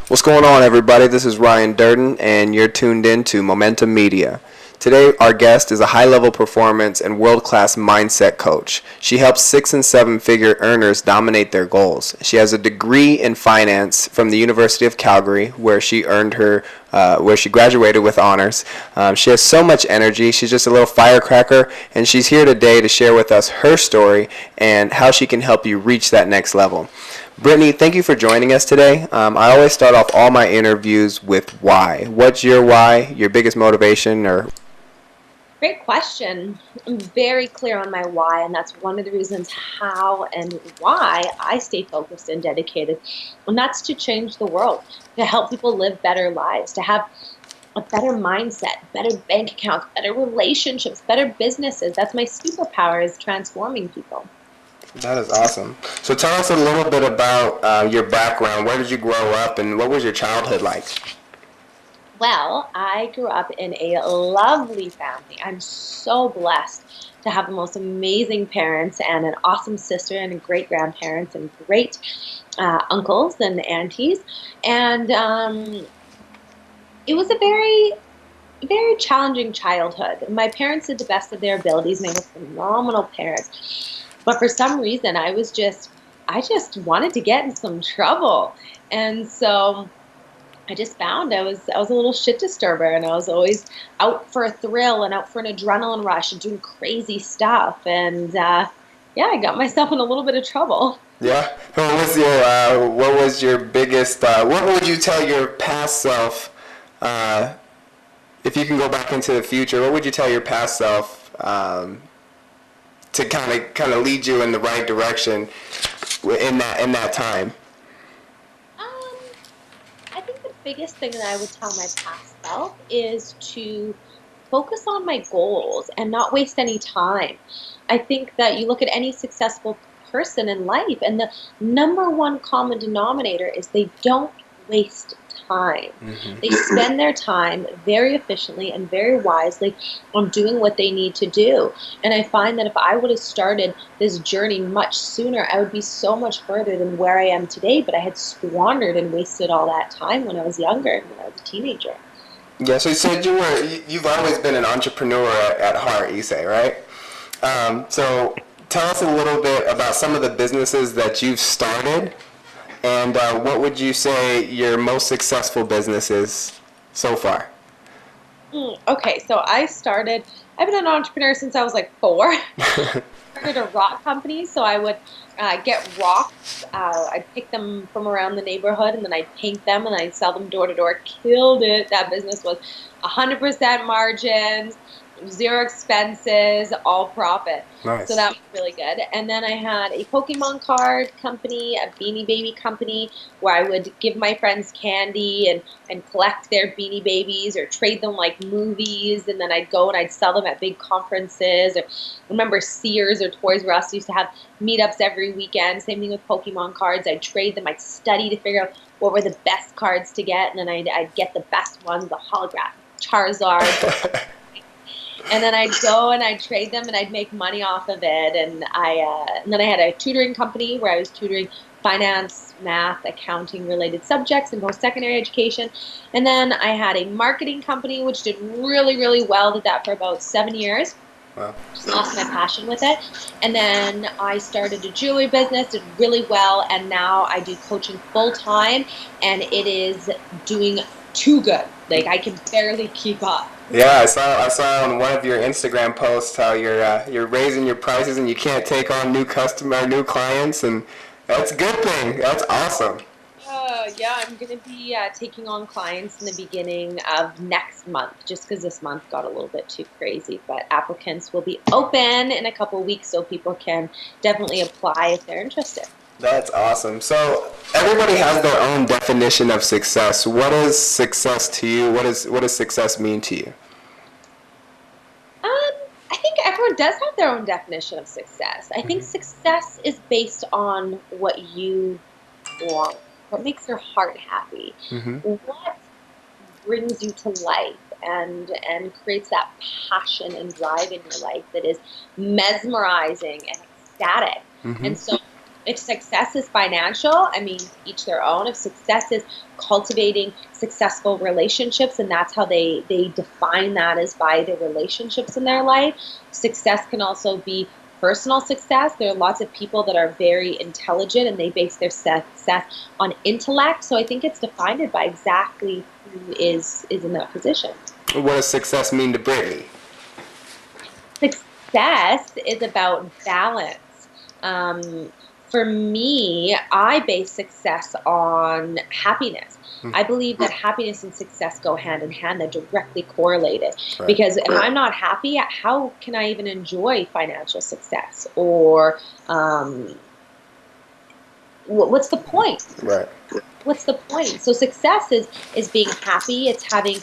What's going on, everybody? This is Ryan Durden, and you're tuned in to Momentum Media. Today, our guest is a high-level performance and world-class mindset coach. She helps 6- and 7-figure earners dominate their goals. She has a degree in finance from the University of Calgary, where she graduated with honors. She has so much energy. She's just a little firecracker, and she's here today to share with us her story and how she can help you reach that next level. Brittany, thank you for joining us today. I always start off all my interviews with why. What's your why, your biggest motivation, or... Great question. I'm very clear on my why, and that's one of the reasons how and why I stay focused and dedicated. And that's to change the world, to help people live better lives, to have a better mindset, better bank accounts, better relationships, better businesses. That's my superpower, is transforming people. That is awesome. So tell us a little bit about your background. Where did you grow up, and what was your childhood like? Well, I grew up in a lovely family. I'm so blessed to have the most amazing parents and an awesome sister and great grandparents and great uncles and aunties. And it was a very, very challenging childhood. My parents did the best of their abilities, and they were phenomenal parents. But for some reason, I just wanted to get in some trouble. And so I just found I was a little shit disturber, and I was always out for a thrill and out for an adrenaline rush and doing crazy stuff. And I got myself in a little bit of trouble. Yeah. What was your biggest? What would you tell your past self? If you can go back into the future, what would you tell your past self to kind of lead you in the right direction in that time? I think the biggest thing that I would tell my past self is to focus on my goals and not waste any time. I think that you look at any successful person in life, and the number one common denominator is they don't waste time. Mm-hmm. They spend their time very efficiently and very wisely on doing what they need to do. And I find that if I would have started this journey much sooner, I would be so much further than where I am today. But I had squandered and wasted all that time when I was younger, when I was a teenager. Yeah, so you said you've always been an entrepreneur at heart, you say, right? So tell us a little bit about some of the businesses that you've started. And what would you say your most successful business is so far? Okay, so I've been an entrepreneur since I was like 4. I started a rock company, so I would get rocks. I'd pick them from around the neighborhood, and then I'd paint them, and I'd sell them door to door. Killed it. That business was 100% margins, 0 expenses, all profit. Nice. So that was really good. And then I had a Pokemon card company, a Beanie Baby company, where I would give my friends candy and collect their Beanie Babies or trade them like movies. And then I'd go and I'd sell them at big conferences. Or remember Sears or Toys R Us used to have meetups every weekend. Same thing with Pokemon cards. I'd trade them. I'd study to figure out what were the best cards to get. And then I'd get the best ones, the holographic Charizard. And then I'd go and I'd trade them and I'd make money off of it. And then I had a tutoring company where I was tutoring finance, math, accounting related subjects in post-secondary education. And then I had a marketing company which did really, really well. Did that for about 7 years. Wow. Just lost my passion with it. And then I started a jewelry business, did really well. And now I do coaching full time, and it is doing too good. Like I can barely keep up. Yeah, I saw on one of your Instagram posts how you're raising your prices and you can't take on new clients, and that's a good thing. That's awesome. Yeah, I'm going to be taking on clients in the beginning of next month, just because this month got a little bit too crazy. But applicants will be open in a couple weeks, so people can definitely apply if they're interested. That's awesome. So everybody has their own definition of success. What is success to you? What does success mean to you? I think everyone does have their own definition of success. I think success is based on what you want, what makes your heart happy, what brings you to life and creates that passion and drive in your life that is mesmerizing and ecstatic. And so If success is financial, I mean, each their own. If success is cultivating successful relationships, and that's how they define that, is by the relationships in their life. Success can also be personal success. There are lots of people that are very intelligent and they base their success on intellect. So I think it's defined by exactly who is in that position. What does success mean to Brittany? Success is about balance. Um, for me, I base success on happiness. I believe that happiness and success go hand in hand. They're directly correlated. Right. Because if I'm not happy, how can I even enjoy financial success? Or what's the point? Right. What's the point? So success is being happy. It's having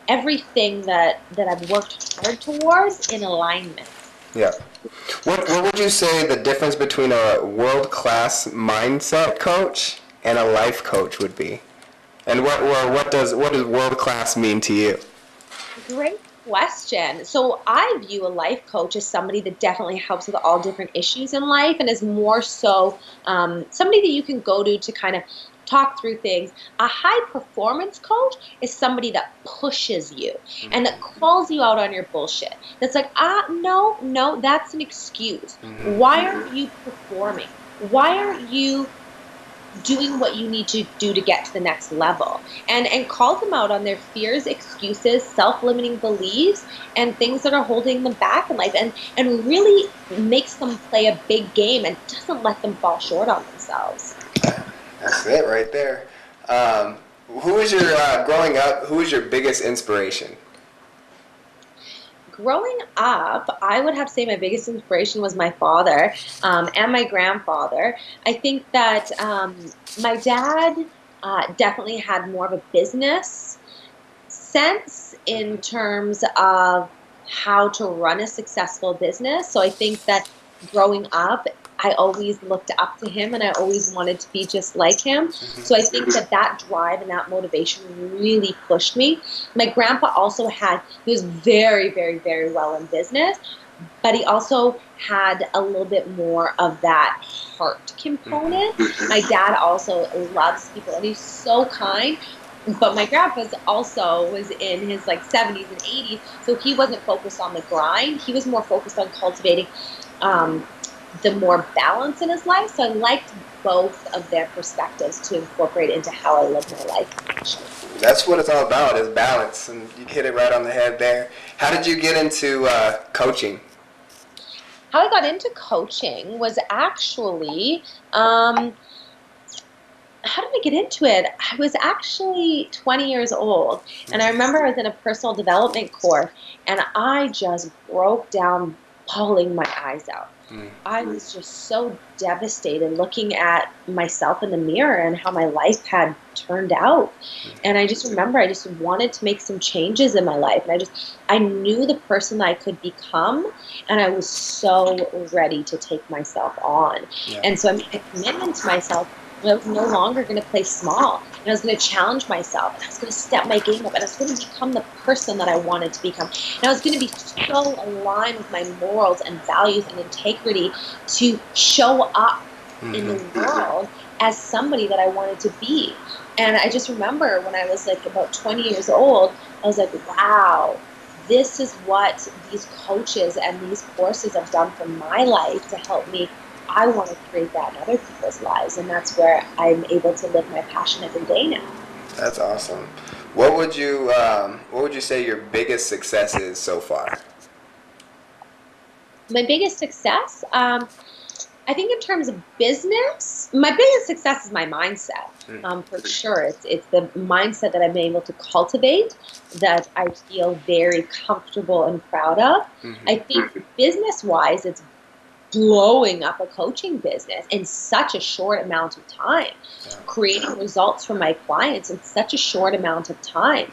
everything that I've worked hard towards in alignment. Yeah. What would you say the difference between a world-class mindset coach and a life coach would be? And what does world-class mean to you? Great question. So I view a life coach as somebody that definitely helps with all different issues in life, and is more so somebody that you can go to kind of talk through things. A high performance coach is somebody that pushes you and that calls you out on your bullshit. That's like, no, that's an excuse. Why aren't you performing? Why aren't you doing what you need to do to get to the next level? And calls them out on their fears, excuses, self-limiting beliefs, and things that are holding them back in life, and really makes them play a big game and doesn't let them fall short on themselves. That's it right there. Who is your growing up? Who is your biggest inspiration? Growing up, I would have to say my biggest inspiration was my father and my grandfather. I think that my dad definitely had more of a business sense in terms of how to run a successful business. So I think that growing up, I always looked up to him and I always wanted to be just like him. So I think that drive and that motivation really pushed me. My grandpa also he was very, very, very well in business, but he also had a little bit more of that heart component. My dad also loves people and he's so kind. But my grandpa's also was in his 70s and 80s, so he wasn't focused on the grind. He was more focused on cultivating the more balance in his life. So I liked both of their perspectives to incorporate into how I live my life. That's what it's all about, is balance, and you hit it right on the head there. How did you get into coaching? How I got into coaching was actually, how did I get into it? I was actually 20 years old, and I remember I was in a personal development course, and I just broke down bawling my eyes out. I was just so devastated looking at myself in the mirror and how my life had turned out. And I just remember I just wanted to make some changes in my life. And I knew the person that I could become, and I was so ready to take myself on. Yeah. And so I made a commitment to myself. I was no longer going to play small, and I was going to challenge myself, and I was going to step my game up, and I was going to become the person that I wanted to become. And I was going to be so aligned with my morals and values and integrity to show up in the world as somebody that I wanted to be. And I just remember when I was about 20 years old, I was like, wow, this is what these coaches and these courses have done for my life to help me. I want to create that in other people's lives, and that's where I'm able to live my passion every day now. That's awesome. What would you say your biggest success is so far? My biggest success, I think in terms of business, my biggest success is my mindset. For sure, it's the mindset that I'm able to cultivate that I feel very comfortable and proud of. I think business-wise, it's blowing up a coaching business in such a short amount of time, creating results for my clients in such a short amount of time,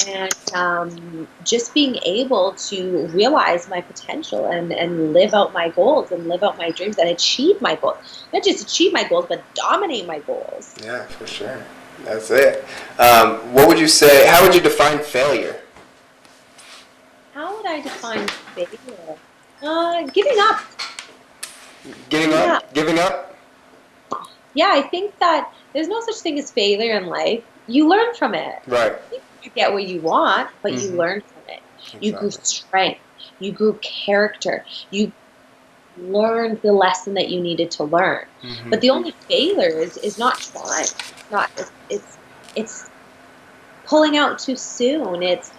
and just being able to realize my potential and live out my goals and live out my dreams and achieve my goals. Not just achieve my goals, but dominate my goals. Yeah, for sure. That's it. What would you say, how would you define failure? How would I define failure? Giving up. Giving up? Yeah, I think that there's no such thing as failure in life. You learn from it. Right. You get what you want, but you Mm-hmm. learn from it. You grew Exactly. strength. You grew character. You learned the lesson that you needed to learn. Mm-hmm. But the only failure is not trying. It's not. It's pulling out too soon. It's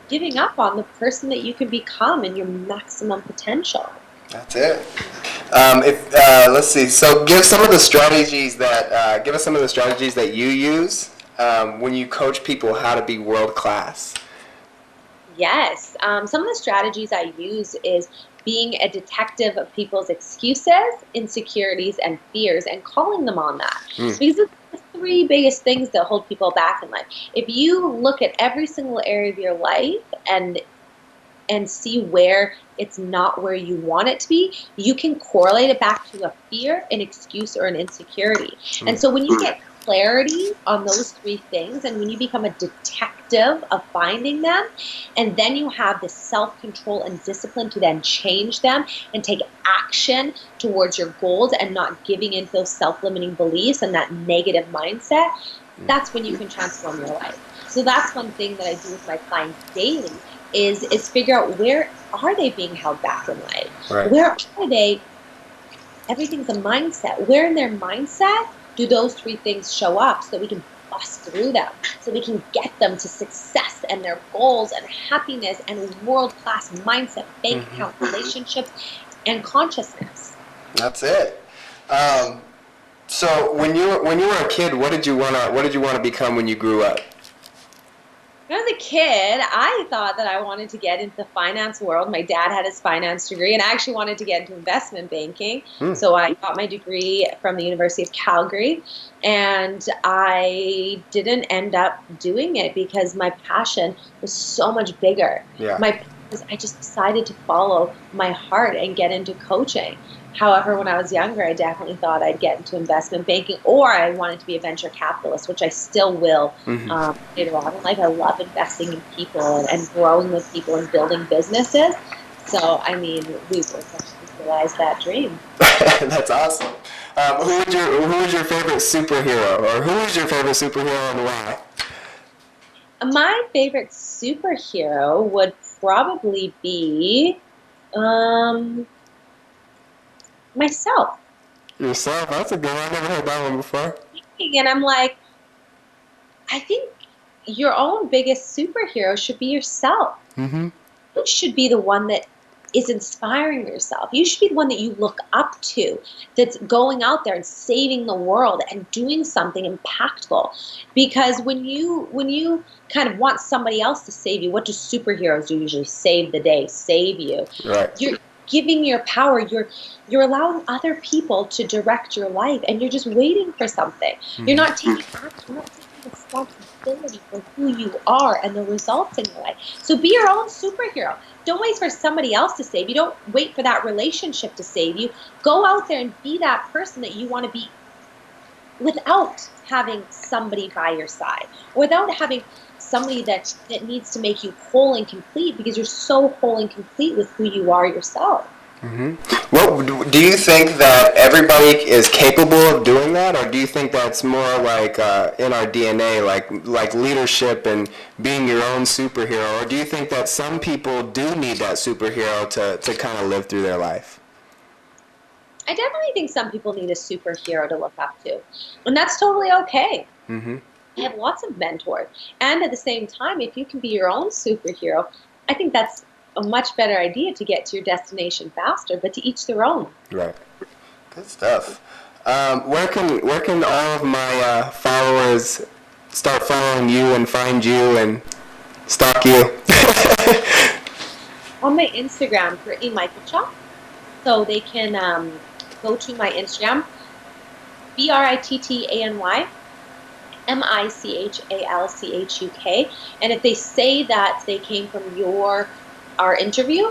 giving up on the person that you can become and your maximum potential. That's it. If let's see, so give us some of the strategies that you use when you coach people how to be world class. Yes. Some of the strategies I use is being a detective of people's excuses, insecurities, and fears and calling them on that. Mm. Because it's the three biggest things that hold people back in life. If you look at every single area of your life and see where it's not where you want it to be, you can correlate it back to a fear, an excuse, or an insecurity. And Mm. so when you get clarity on those three things, and when you become a detective of finding them, and then you have the self-control and discipline to then change them and take action towards your goals and not giving into those self-limiting beliefs and that negative mindset, that's when you can transform your life. So that's one thing that I do with my clients daily is figure out, where are they being held back in life? Right. Where are they? Everything's a mindset. Where in their mindset do those three things show up so that we can bust through them, so we can get them to success and their goals and happiness and world-class mindset, bank Mm-hmm. account, relationships, and consciousness. That's it. So when you were a kid, what did you wanna become when you grew up? When I was a kid, I thought that I wanted to get into the finance world. My dad had his finance degree, and I actually wanted to get into investment banking. Hmm. So I got my degree from the University of Calgary, and I didn't end up doing it because my passion was so much bigger. Yeah. I just decided to follow my heart and get into coaching. However, when I was younger, I definitely thought I'd get into investment banking, or I wanted to be a venture capitalist, which I still will Mm-hmm. later on in life. I love investing in people and growing with people and building businesses. So, I mean, we both actually realized that dream. That's awesome. Who was your favorite superhero, or who is your favorite superhero and why? My favorite superhero would probably be um, myself. Yourself. That's a good one. I never heard that one before. And I'm like, I think your own biggest superhero should be yourself. Mm-hmm. You should be the one that is inspiring yourself. You should be the one that you look up to, that's going out there and saving the world and doing something impactful. Because when you kind of want somebody else to save you, what do superheroes do? Usually save the day, save you. Right. You're giving your power. You're allowing other people to direct your life, and you're just waiting for something. You're Mm-hmm. not taking action. You're not taking responsibility for who you are and the results in your life. So be your own superhero. Don't wait for somebody else to save you. Don't wait for that relationship to save you. Go out there and be that person that you want to be without having somebody by your side, without having somebody that needs to make you whole and complete, because you're so whole and complete with who you are yourself. Mm-hmm. Well, do you think that everybody is capable of doing that, or do you think that's more like in our DNA, like leadership and being your own superhero, or do you think that some people do need that superhero to kind of live through their life? I definitely think some people need a superhero to look up to, and that's totally okay. Mm-hmm. I have lots of mentors. And at the same time, if you can be your own superhero, I think that's a much better idea to get to your destination faster, but to each their own. Right. Good stuff. Where can all of my followers start following you and find you and stalk you? On my Instagram, Brittany Michalchuk, so they can go to my Instagram, BrittanyMichalchuk, and if they say that they came from our interview,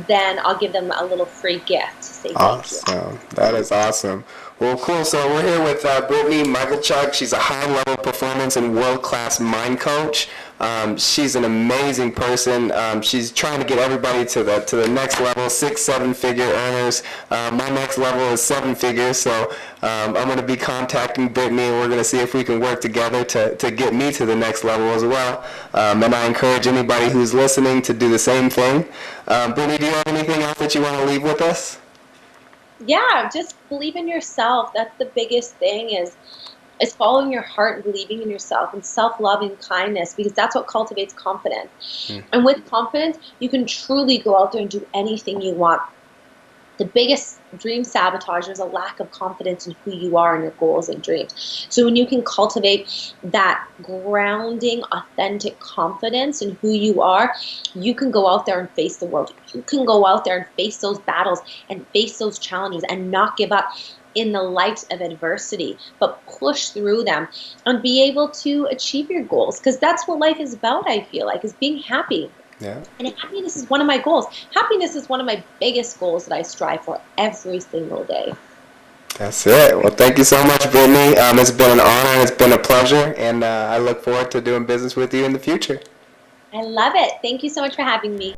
then I'll give them a little free gift to say thank you. Awesome. That is awesome. Well, cool. So we're here with Brittany Michalchuk. She's a high-level performance and world-class mind coach. She's an amazing person. She's trying to get everybody to the next level, 6-7-figure earners. My next level is 7 figures, so I'm going to be contacting Brittany, and we're going to see if we can work together to get me to the next level as well. And I encourage anybody who's listening to do the same thing. Brittany, do you have anything else that you want to leave with us? Yeah, just believe in yourself. That's the biggest thing is following your heart and believing in yourself and self-love and kindness, because that's what cultivates confidence. And with confidence, you can truly go out there and do anything you want. The biggest dream sabotager is a lack of confidence in who you are and your goals and dreams. So when you can cultivate that grounding, authentic confidence in who you are, you can go out there and face the world. You can go out there and face those battles and face those challenges and not give up in the light of adversity, but push through them and be able to achieve your goals. Because that's what life is about, I feel like, is being happy. Yeah. And happiness is one of my goals. Happiness is one of my biggest goals that I strive for every single day. That's it. Well, thank you so much, Brittany. It's been an honor. It's been a pleasure. And I look forward to doing business with you in the future. I love it. Thank you so much for having me.